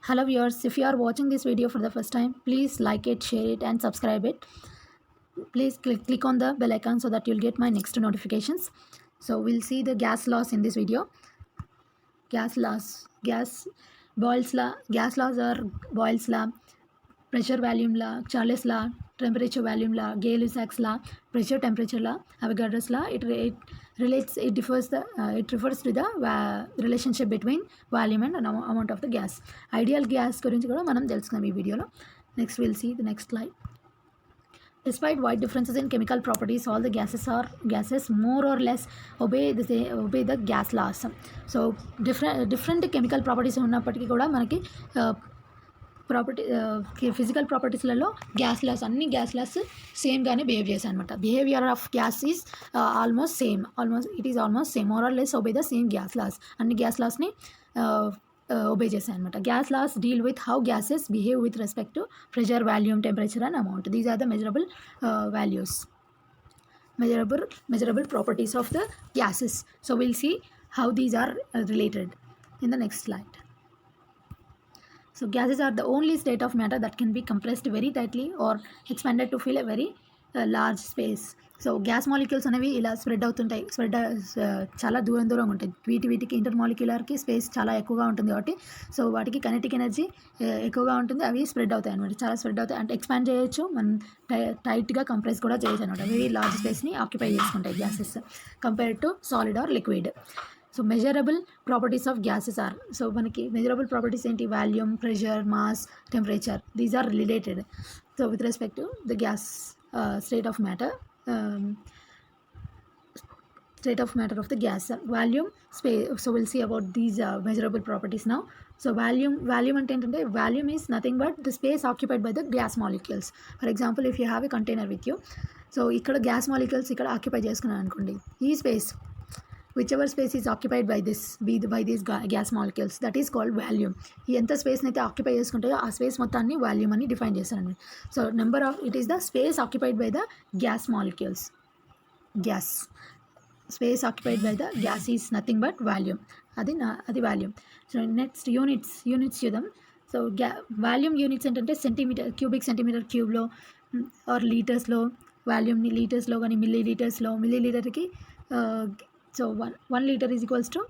Hello viewers, if you are watching this video for the first time, please like it, share it and subscribe it. Please click on the bell icon so that you'll get my next notifications. So we'll see the gas laws in this video. Gas laws, Boyle's law, gas laws are Boyle's law, pressure volume law, Charles law, temperature volume law, Gay-Lussac's law, pressure temperature law, Avogadro's law. It refers to the relationship between volume and amount of the gas. Ideal gas గురించి కూడా మనం తెలుసుకున్నాం ఈ వీడియోలో. Next we'll see the next slide. Despite wide differences in chemical properties, all the gases more or less obey the gas laws. So different chemical properties ఉన్నప్పటికీ కూడా మనకి physical ప్రాపర్టీస్లలో గ్యాస్ లాస్ అన్ని గ్యాస్ లాస్ సేమ్గానే behave చేశాయి అనమాట. Behaviour of gas is almost same more or less obey the same gas laws. అన్ని gas లాస్ని ఒబే చేశాయి అనమాట. Gas laws deal with how gases behave with respect to pressure, volume, temperature and amount. These are the measurable values, measurable properties of the gases. So we'll see how these are related in the next slide. So gases are the only state of matter that can be compressed very tightly or expanded to fill a very large space. So gas molecules అనేవి ఇలా spread అవుతుంటాయి, చాలా దూరంగా ఉంటాయి. వీటికి ఇంటర్మాలిక్యులర్కి space చాలా ఎక్కువగా ఉంటుంది కాబట్టి సో వాటికి కైనెటిక్ ఎనర్జీ ఎక్కువగా ఉంటుంది. అవి స్ప్రెడ్ అవుతాయి అనమాట, చాలా స్ప్రెడ్ అవుతాయి. అంటే ఎక్స్పాండ్ చేయొచ్చు, మనం టైట్గా కంప్రెస్ కూడా చేయొచ్చు అనమాట. వెరీ లార్జ్ స్పేస్ని ఆక్యుపై చేసుకుంటాయి gases compared to solid or liquid. So measurable properties of gases are, so మనకి మెజరబుల్ ప్రాపర్టీస్ ఏంటి? Volume, pressure, mass, temperature. These are related. So with respect to the gas state of matter of the gas. Volume, space. So we'll see about these measurable properties now. So volume అంటే ఏంటంటే, volume is nothing but the space occupied by the gas molecules. For example, if you have a container with you, so ఇక్కడ gas molecules ఇక్కడ occupy చేసుకున్నాను అనుకోండి, ఈ space whichever space is occupied by these gas molecules, that is called volume. ఎంత స్పేస్ని అయితే occupy చేసుకుంటాయో ఆ space మొత్తాన్ని volume అని డిఫైన్ చేస్తారండి. So it is the space occupied by the gas molecules. Space occupied by the gas is nothing but volume. అది volume. So next units చూద్దాం. So volume units ఏంటంటే cubic centimetre క్యూబ్లో are లీటర్స్లో, వాల్యూమ్ని లీటర్స్లో కానీ milli లీటర్కి so 1 liter is equals to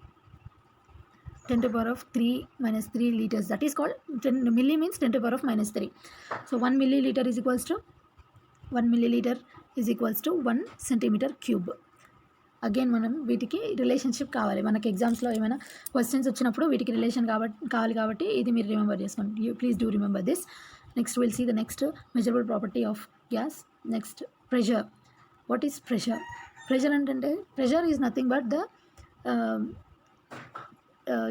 10 to the power of 3 minus 3 liters. That is called 10 milli means 10 to the power of minus 3. So 1 milliliter is equals to 1 centimeter cube. Again మనం వీటికి relationship కావాలి. మనకి ఎగ్జామ్స్లో ఏమైనా questions వచ్చినప్పుడు వీటికి relation కావాలి కాబట్టి ఇది మీరు రిమెంబర్ చేసుకోండి. Please do remember this. Next will see the next measurable property of gas. Next pressure. What is pressure? Pressure ఏంటంటే, pressure is nothing but the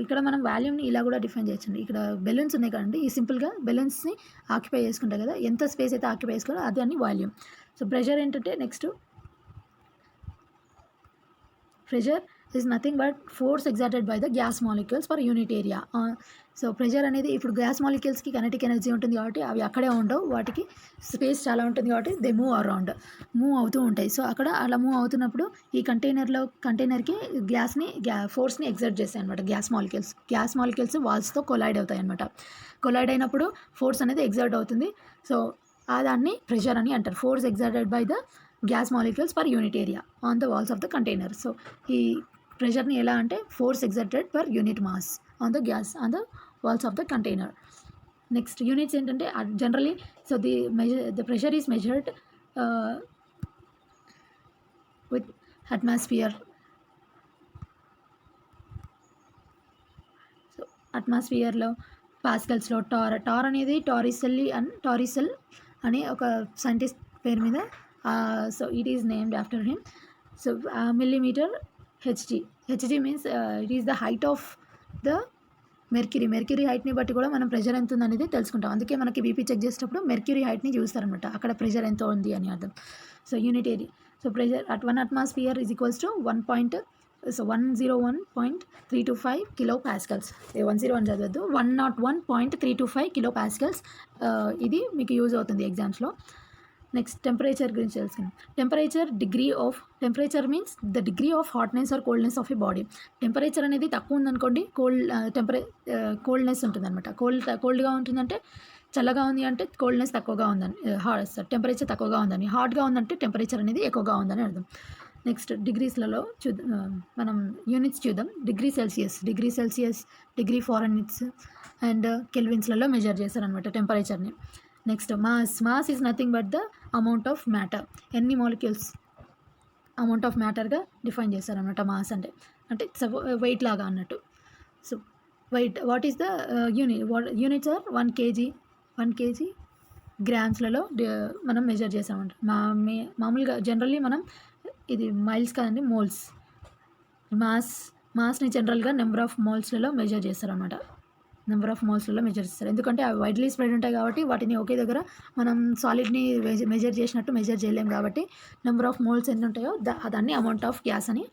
ఇక్కడ మనం వాల్యూమ్ని ఇలా కూడా డిఫైన్ చేయొచ్చండి. ఇక్కడ బెలూన్స్ ఉన్నాయి కదండి, ఈ సింపుల్గా బెలూన్స్ని ఆక్యుపై చేసుకుంటాయి కదా, ఎంత స్పేస్ అయితే ఆక్యుపై చేసుకోవాలో అది అని వాల్యూమ్. సో ప్రెషర్ ఏంటంటే, next pressure is nothing but force exerted by the gas molecules per unit area. So pressure అనేది, ఇప్పుడు గ్యాస్ మాలిక్యూల్స్కి కైనెటిక్ ఎనర్జీ ఉంటుంది కాబట్టి అవి అక్కడే ఉండవు, వాటికి స్పేస్ చాలా ఉంటుంది కాబట్టి దే మూవ్ అవుతూ ఉంటాయి. సో అక్కడ అలా మూవ్ అవుతున్నప్పుడు ఈ కంటైనర్కి ఫోర్స్ని ఎగ్జర్ట్ చేస్తాయి అనమాట గ్యాస్ మాలిక్యూల్స్ వాల్స్తో కొలైడ్ అవుతాయి అనమాట. కొలైడ్ అయినప్పుడు ఫోర్స్ అనేది ఎగ్జర్ట్ అవుతుంది. సో దాన్ని ప్రెషర్ అని అంటారు. Force exerted by the gas molecules per unit area on the walls of the container. So ఈ ప్రెషర్ని ఎలా అంటే, force exerted per unit mass on the walls of the container. Next units ఏంటంటే, generally so the pressure is measured with atmosphere. So అట్మాస్ఫియర్లో పాస్కల్స్లో torr అనేది Torricelli అనే ఒక సైంటిస్ట్ పేరు మీద, so it is named after him. So millimeter hg means it is the height of the mercury హైట్ని బట్టి కూడా మనం ప్రెషర్ ఎంత ఉంది అనేది తెలుసుకుంటాం. అందుకే మనకి బీపీ చెక్ చేసేటప్పుడు మెర్క్యూరీ హైట్ని చూస్తారనమాట, అక్కడ ప్రెషర్ ఎంత ఉంది అని అర్థం. So unit area. So pressure at 1 atmosphere is equals to 101.325 kilo Pascal's. 101 చదవద్దు, 101.325 kilo Pascal's. ఇది మీకు యూజ్ అవుతుంది ఎగ్జామ్స్లో. నెక్స్ట్ టెంపరేచర్ గురించి తెలుసుకుందాం. Temperature means the degree of hotness or coldness of a body. Temperature అనేది తక్కువ ఉందనుకోండి, కోల్డ్నెస్ ఉంటుందన్నమాట. కోల్డ్గా ఉంటుందంటే చల్లగా ఉంది అంటే కోల్డ్నెస్ తక్కువగా ఉందని, టెంపరేచర్ తక్కువగా ఉందని. హాట్గా ఉందంటే టెంపరేచర్ అనేది ఎక్కువగా ఉందని అర్థం. నెక్స్ట్ డిగ్రీస్లలో మనం యూనిట్స్ చూద్దాం. Degree Celsius, degree Fahrenheits and కెల్విన్స్లలో మెజర్ చేస్తారనమాట టెంపరేచర్ని. Next mass is nothing but the amount of matter. ఎన్ని మాలిక్యూల్స్ అమౌంట్ ఆఫ్ మ్యాటర్గా డిఫైన్ చేస్తారనమాట మాస్ అంటే వెయిట్ లాగా అన్నట్టు. So weight, what is the units are 1 kg గ్రామ్స్లలో మనం మెజర్ చేసామంట. మామూలుగా జనరల్లీ మనం ఇది మైల్స్ కాదండి, మోల్స్. మాస్ని జనరల్గా నెంబర్ ఆఫ్ మోల్స్లలో మెజర్ చేస్తారనమాట. ఎందుకంటే అవి వైడ్లీ స్ప్రెడ్ ఉంటాయి కాబట్టి వాటిని ఒకే దగ్గర మనం సాలిడ్ని మెజర్ చేసినట్టు మెజర్ చేయలేం కాబట్టి నెంబర్ ఆఫ్ మోల్స్ ఎన్ని ఉంటాయో దాన్ని అమౌంట్ ఆఫ్ గ్యాస్ అని,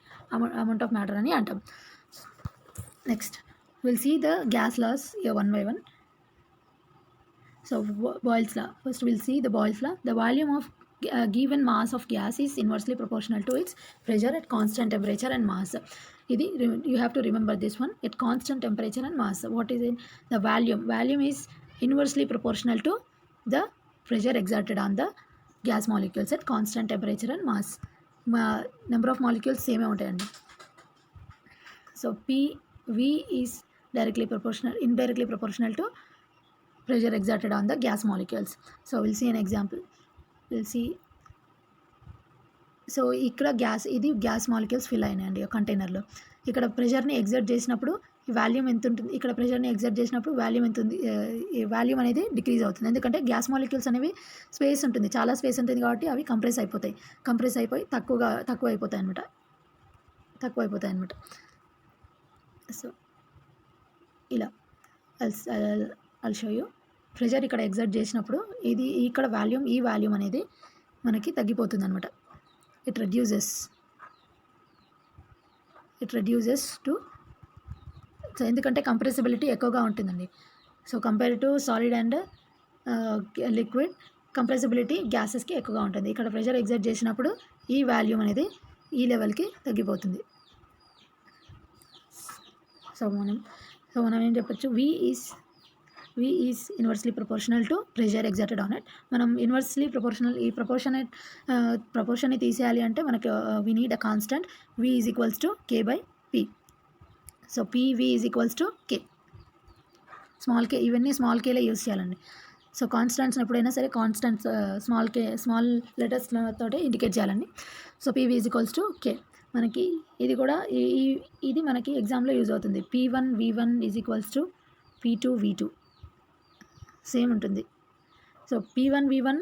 అమౌంట్ ఆఫ్ మ్యాటర్ అని అంటాం. Next will see the gas laws one by one. So Boyle's law. First we'll see the Boyle's law. The volume of a given mass of gas is inversely proportional to its pressure at constant temperature and mass. You have to remember this one, at constant temperature and mass. What is it? The volume is inversely proportional to the pressure exerted on the gas molecules at constant temperature and mass. Number of molecules same ఉంటాయండి. So V is indirectly proportional to pressure exerted on the gas molecules. So we'll see an example. So ఇక్కడ gas molecules fill అయినాయండి కంటైనర్లో. ఇక్కడ ప్రెషర్ని exert చేసినప్పుడు volume ఎంత ఉంటుంది, ఇక్కడ ప్రెషర్ని exert చేసినప్పుడు వాల్యూమ్ ఎంత ఉంది, వాల్యూమ్ అనేది డిక్రీజ్ అవుతుంది. ఎందుకంటే గ్యాస్ మాలిక్యూల్స్ అనేవి స్పేస్ ఉంటుంది, చాలా స్పేస్ ఉంటుంది కాబట్టి అవి కంప్రెస్ అయిపోయి తక్కువ అయిపోతాయి అనమాట. సో ఇలా I'll show you. ప్రెషర్ ఇక్కడ ఎగ్జర్ట్ చేసినప్పుడు ఇక్కడ ఈ వాల్యూమ్ అనేది మనకి తగ్గిపోతుంది అనమాట. ఇట్ రెడ్యూసెస్ టు, సో ఎందుకంటే కంప్రెసిబిలిటీ ఎక్కువగా ఉంటుందండి. So compare to solid and liquid, compressibility గ్యాసెస్కి ఎక్కువగా ఉంటుంది. ఇక్కడ ప్రెషర్ ఎగ్జర్ట్ చేసినప్పుడు ఈ వాల్యూమ్ అనేది ఈ లెవెల్కి తగ్గిపోతుంది. సో మనం ఏం చెప్పచ్చు, V is inversely proportional to pressure exerted on it. మనం ఇన్వర్స్లీ ప్రపోర్షనల్, ఈ ప్రపోర్షన్ని తీసేయాలి అంటే మనకి we need a constant V is equals to K/P. So PV is equals to K. Small k, ఇవన్నీ స్మాల్ కేలో యూజ్ చేయాలండి. సో కాన్స్టెంట్స్ ఎప్పుడైనా సరే small లెటర్స్తో indicate చేయాలండి. So PV is equals to K. మనకి ఇది కూడా ఇది మనకి ఎగ్జామ్లో యూజ్ అవుతుంది. P1 V1 is equals to P2 V2 same ఉంటుంది. సో P1 V1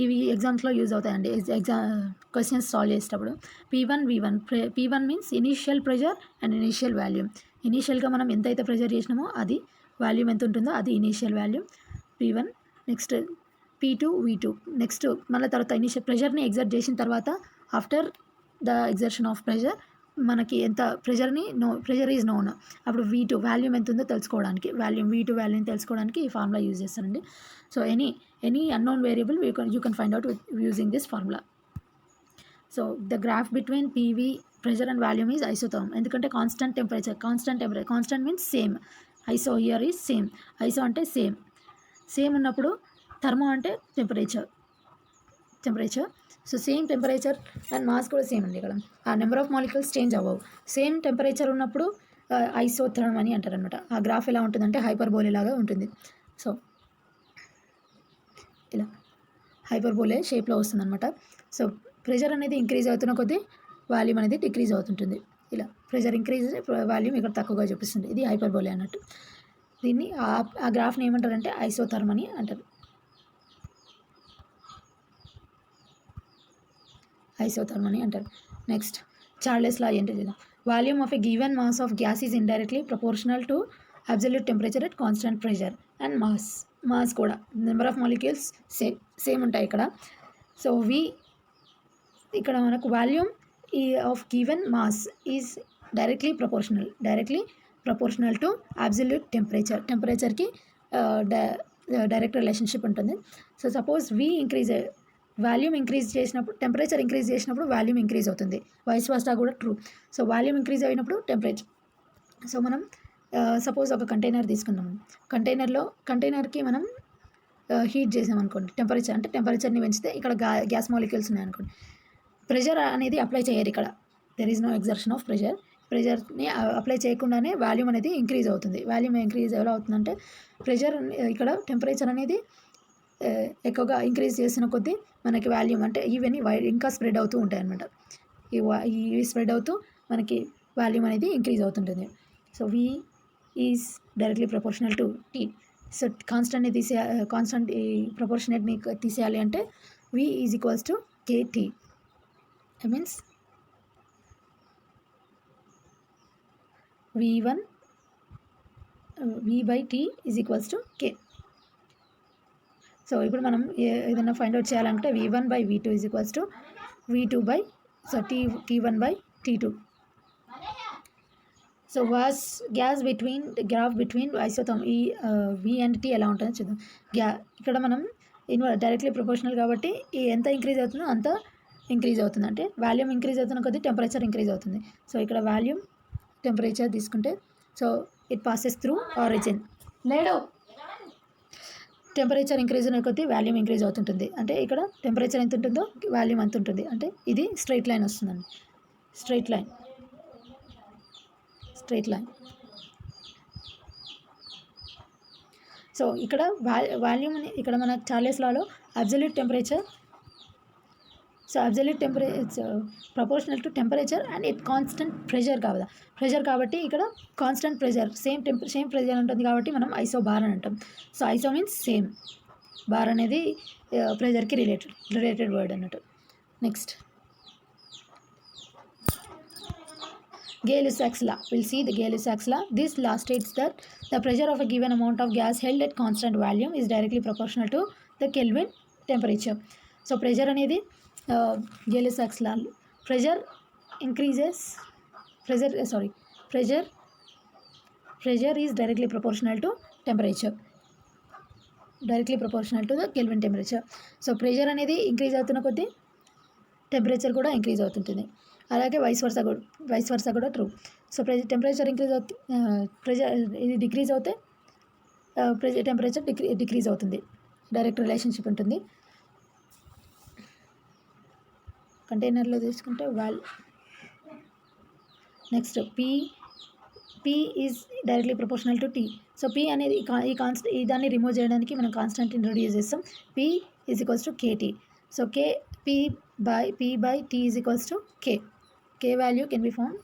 ఇవి ఎగ్జామ్స్లో యూజ్ అవుతాయండి. క్వశ్చన్స్ సాల్వ్ చేసేటప్పుడు P1 means initial pressure and initial volume. ఇనీషియల్గా మనం ఎంతైతే ప్రెషర్ చేసినామో అది వాల్యూమ్ ఎంత ఉంటుందో అది initial volume P1. Next P2 V2. Next మళ్ళీ తర్వాత ఇనీషియల్ ప్రెషర్ని ఎగ్జర్ట్ చేసిన తర్వాత after the exertion of pressure మనకి ఎంత ప్రెషర్ ఈజ్ నోన్, అప్పుడు V2 వాల్యూమ్ ఎంత ఉందో తెలుసుకోవడానికి, V2 వాల్యూమ్ తెలుసుకోవడానికి ఈ ఫార్ములా యూజ్ చేస్తారండి. So any unknown variable you can find out using this formula. So the graph between PV pressure and volume is isotherm. ఎందుకంటే constant means same. Iso here is same. Iso అంటే same ఉన్నప్పుడు, thermo అంటే temperature. So same temperature and mass కూడా same అండి. ఇక్కడ ఆ number of molecules change అవ్వవు. Same temperature ఉన్నప్పుడు ఐసోథర్మ్ అని అంటారు అనమాట. ఆ గ్రాఫ్ ఎలా ఉంటుందంటే హైపర్బోలే లాగా ఉంటుంది. సో ఇలా హైపర్బోలే షేప్లో వస్తుంది అనమాట. సో ప్రెషర్ అనేది ఇంక్రీజ్ అవుతున్న కొద్దీ వాల్యూమ్ అనేది డిక్రీజ్ అవుతుంటుంది. ఇలా ప్రెషర్ ఇంక్రీజ్, వాల్యూమ్ ఇక్కడ తక్కువగా చూపిస్తుంది. ఇది హైపర్బోలే అన్నట్టు. దీన్ని ఆ గ్రాఫ్ని ఏమంటారంటే ఐసోథర్మ్ అని అంటారు. నెక్స్ట్ చార్లెస్ లా ఏంటి చూద్దాం. Volume of a given mass of gas is indirectly proportional to absolute temperature at constant pressure and mass కూడా నెంబర్ ఆఫ్ మాలిక్యూల్స్ సేమ్ ఉంటాయి ఇక్కడ. సో ఇక్కడ మనకు volume of given mass is directly proportional to absolute టెంపరేచర్కి direct relationship ఉంటుంది. So suppose V increase volume increase చేసినప్పుడు temperature increase చేసినప్పుడు volume increase అవుతుంది. వైస్ వర్సా కూడా ట్రూ. సో వాల్యూమ్ ఇంక్రీజ్ అయినప్పుడు టెంపరేచర్. సో మనం సపోజ్ ఒక కంటైనర్ తీసుకున్నాము. కంటైనర్కి మనం హీట్ చేసామనుకోండి, టెంపరేచర్ని పెంచితే ఇక్కడ గ్యాస్ మాలిక్యూల్స్ ఉన్నాయనుకోండి, ప్రెషర్ అనేది అప్లై చేయరు ఇక్కడ. There is no exertion of ప్రెషర్ని అప్లై చేయకుండానే వాల్యూమ్ అనేది ఇంక్రీజ్ అవుతుంది. వాల్యూమ్ ఇంక్రీజ్ ఎలా అవుతుందంటే ప్రెషర్ ఇక్కడ టెంపరేచర్ అనేది ఎక్కువగా ఇంక్రీజ్ చేసిన కొద్దీ మనకి వాల్యూమ్ అంటే ఇవన్నీ ఇంకా స్ప్రెడ్ అవుతూ ఉంటాయి అన్నమాట. ఇవి స్ప్రెడ్ అవుతూ మనకి వాల్యూమ్ అనేది ఇంక్రీజ్ అవుతుంటుంది. So V is directly proportional to T. So constant ఈ ప్రపోర్షనేట్ని తీసేయాలి అంటే V is equals to KT. That means V by T is equals to K. So ఇప్పుడు మనం ఏదైనా ఫైండ్ అవుట్ చేయాలంటే V1 by V2 is equals to V2 by T1 by T2. So gas graph between isotherm ఈ V and T ఎలా ఉంటుందో చూద్దాం. ఇక్కడ మనం డైరెక్ట్లీ ప్రపోర్షనల్ కాబట్టి ఎంత ఇంక్రీజ్ అవుతుందో అంత ఇంక్రీజ్ అవుతుంది. అంటే వాల్యూమ్ ఇంక్రీజ్ అవుతున్న కొద్దీ టెంపరేచర్ ఇంక్రీజ్ అవుతుంది. సో ఇక్కడ వాల్యూమ్ టెంపరేచర్ తీసుకుంటే so it passes through origin. Temperature increase అయిన కొద్దీ వాల్యూమ్ ఇంక్రీజ్ అవుతుంటుంది. అంటే ఇక్కడ టెంపరేచర్ ఎంత ఉంటుందో వాల్యూమ్ ఎంత ఉంటుంది. అంటే ఇది స్ట్రైట్ లైన్ వస్తుందండి. Straight line. సో ఇక్కడ వాల్యూమ్ని ఇక్కడ మన Charles Lalo absolute temperature, so absolute temperature proportional to temperature and it constant pressure కాబట్టి ఇక్కడ కాన్స్టెంట్ ప్రెషర్ సేమ్ ప్రెషర్ ఉంటుంది కాబట్టి మనం ఐసో బార్ అని అంటాం. సో ఐసో మీన్స్ సేమ్, బార్ అనేది ప్రెషర్కి రిలేటెడ్ వర్డ్ అన్నట్టు. Next Gay-Lussac's law. We'll see the Gay-Lussac's law. This law states that the pressure of a given amount of gas held at constant volume is directly proportional to the Kelvin temperature. So pressure అనేది Gay-Lussac's law. Pressure is directly proportional to temperature. Directly proportional to the Kelvin temperature. So pressure అనేది increase అవుతున్న కొద్దీ temperature కూడా increase అవుతుంటుంది. అలాగే vice versa కూడా true. So temperature increase ఇది decrease అవుతే టెంపరేచర్ డిక్రీజ్ అవుతుంది. డైరెక్ట్ రిలేషన్షిప్ ఉంటుంది. కంటైనర్లో తీసుకుంటే next P is directly proportional to T. So P అనేది ఈ దాన్ని రిమూవ్ చేయడానికి మనం కాన్స్టెంట్ ఇంట్రొడ్యూస్ చేస్తాం. P is equals to KT. So P by T is equals to K. K value can be found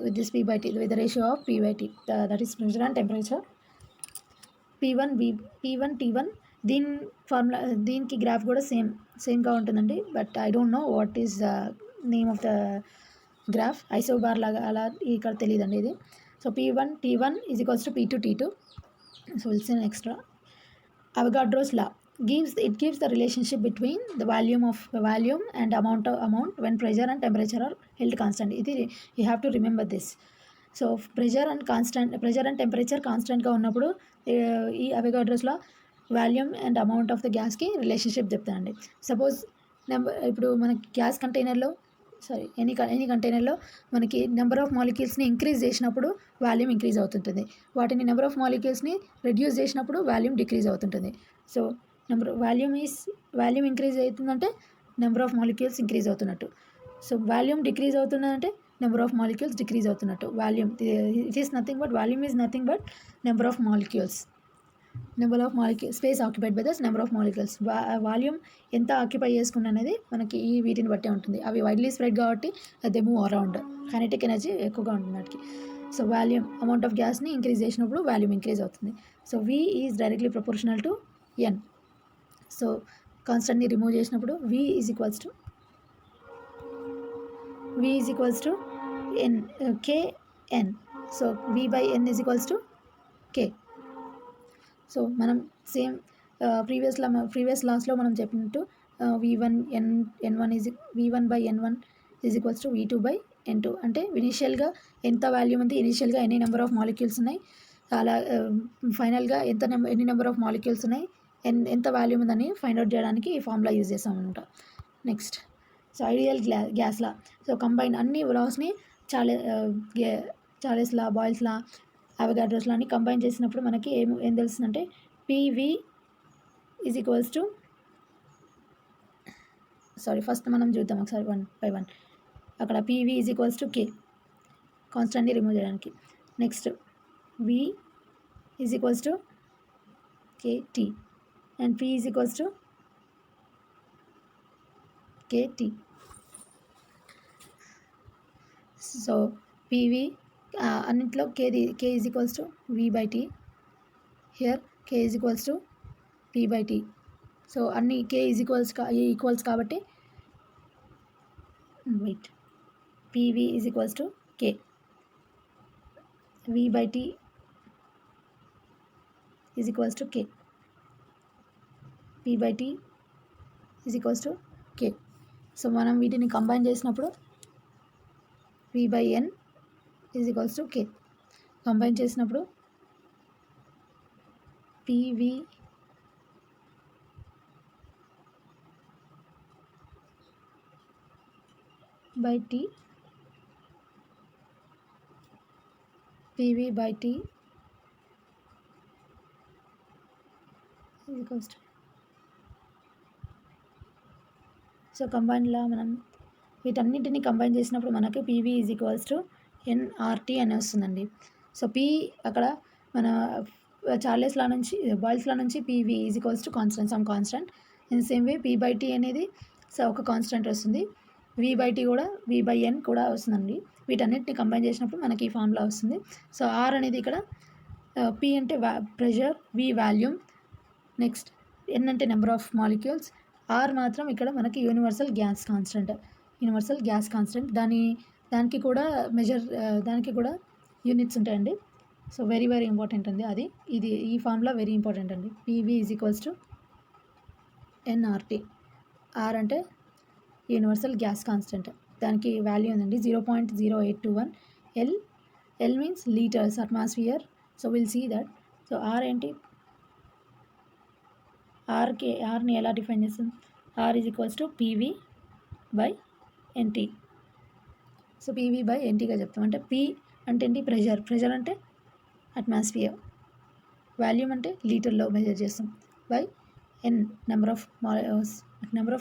with this P by T, with the ratio of P by T, that is pressure and temperature. P1 T1 దీనికి graph కూడా సేమ్గా ఉంటుందండి. But I don't know what is the name of the graph. Isobar లాగా అలా ఇక్కడ తెలియదండి ఇది. So P1 T1 is equals to P2 T2. So will see next law. Avogadro's law gives the relationship between the volume and amount when pressure and temperature are held constant. You have to remember this. So pressure and temperature constant గా ఉన్నప్పుడు ఈ Avogadro's law volume and amount of the గ్యాస్కి relationship చెప్తానండి. Suppose ఇప్పుడు మనకి gas కంటైనర్లో any కంటైనర్లో మనకి నెంబర్ ఆఫ్ మాలిక్యూల్స్ని ఇంక్రీజ్ చేసినప్పుడు వాల్యూమ్ ఇంక్రీజ్ అవుతుంటుంది. వాటిని నెంబర్ ఆఫ్ మాలిక్యూల్స్ని రెడ్యూస్ చేసినప్పుడు వాల్యూమ్ డిక్రీజ్ అవుతుంటుంది. సో వాల్యూమ్ ఇంక్రీజ్ అవుతుందంటే నెంబర్ ఆఫ్ మాలిక్యూల్స్ ఇంక్రీజ్ అవుతున్నట్టు. సో వాల్యూమ్ డిక్రీజ్ అవుతుందంటే నెంబర్ ఆఫ్ మాలిక్యూల్స్ డిక్రీజ్ అవుతున్నట్టు. Volume volume is nothing but number of molecules space occupied by the number of molecules. Volume ఎంత occupy చేసుకున్న అనేది మనకి ఈ వీటిని బట్టే ఉంటుంది. అవి వైడ్లీ స్ప్రెడ్ కాబట్టి they move around, kinetic energy ఎక్కువగా ఉంటుంది వాటికి. సో వాల్యూమ్ అమౌంట్ ఆఫ్ గ్యాస్ని ఇంక్రీజ్ చేసినప్పుడు వాల్యూమ్ ఇంక్రీజ్ అవుతుంది. So V is directly proportional to N. So కాన్స్టెంట్ని రిమూవ్ చేసినప్పుడు V is equals to Kn. So V by N is equals to K. So మనం same previous లాస్లో మనం చెప్పినట్టు V1 by N1 is equals to V2 by N2. అంటే ఇనిషియల్గా ఎంత volume ఉంది, ఇనిషియల్గా ఎన్ని నెంబర్ ఆఫ్ మాలిక్యూల్స్ ఉన్నాయి, అలా ఫైనల్గా ఎన్ని నెంబర్ ఆఫ్ మాలిక్యూల్స్ ఉన్నాయి, ఎంత వాల్యూమ్ ఉందని ఫైండ్ అవుట్ చేయడానికి ఈ ఫార్ములా యూజ్ చేస్తాం అనమాట. Next so ideal gas law. So combine అన్ని లాస్ని Charles law, Boyle's law, Avogadro's law అన్ని కంబైన్ చేసినప్పుడు మనకి ఏం తెలుస్తుందంటే PV is equals to first మనం చూద్దాం ఒకసారి 1 by 1. అక్కడ PV is equals to K, కాన్స్టెంట్ని రిమూవ్ చేయడానికి. Next V is equals to KT and P is equals to KT. So PV అన్నింటిలో K is equals to V by T, here K is equals to P by T. So అన్ని K is equals కాబట్టి wait PV is equals to K, V by T is equals to K, P by T is equals to K. So మనం వీటిని combine చేసినప్పుడు V by N is equals to K. Combine చేసినప్పుడు PV by t, PV by t is equals to. So కంబైన్లా మనం వీటన్నిటిని combine చేసినప్పుడు మనకి PV is equals to NRT అని వస్తుందండి. సో P అక్కడ మన చార్లెస్ లా నుంచి, బాయిల్స్ లా నుంచి PV is equals to constant, some constant. In same way P by T అనేది సో ఒక కాన్స్టెంట్ వస్తుంది, వి బై టీ కూడా వి బై ఎన్ కూడా వస్తుందండి. వీటన్నిటిని కంబైన్ చేసినప్పుడు మనకి ఈ ఫార్ములా వస్తుంది. సో ఆర్ అనేది ఇక్కడ పి అంటే ప్రెషర్, వి వాల్యూమ్, నెక్స్ట్ ఎన్ అంటే నెంబర్ ఆఫ్ మాలిక్యూల్స్, ఆర్ మాత్రం ఇక్కడ మనకి యూనివర్సల్ గ్యాస్ కాన్స్టెంట్. దానికి కూడా దానికి కూడా యూనిట్స్ ఉంటాయండి. సో వెరీ వెరీ ఇంపార్టెంట్ అండి అది. ఈ ఫార్ములా వెరీ ఇంపార్టెంట్ అండి. PV is equals to NRT. R అంటే యూనివర్సల్ గ్యాస్ కాన్స్టెంట్, దానికి వాల్యూ ఉందండి 0.0821. L means litres atmosphere. So will see that. So R ఏంటి, ఆర్ని ఎలా డిఫైన్ చేస్తాం, R is equals to PV by NT. So PV by ఎన్టీగా చెప్తాం. అంటే పి అంటే ఏంటి, ప్రెషర్ అంటే అట్మాస్ఫియర్, వాల్యూమ్ అంటే లీటర్లో మెజర్ చేస్తాం, by n number of molecules, number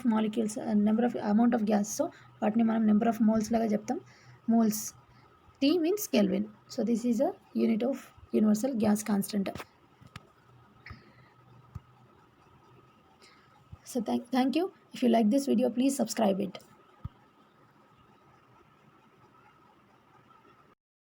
of amount of gas. So వాటిని మనం నెంబర్ ఆఫ్ మోల్స్ లాగా చెప్తాం. Moles, T means kelvin. So this is a unit of universal gas constant. So thank you. If you like this video, please subscribe it.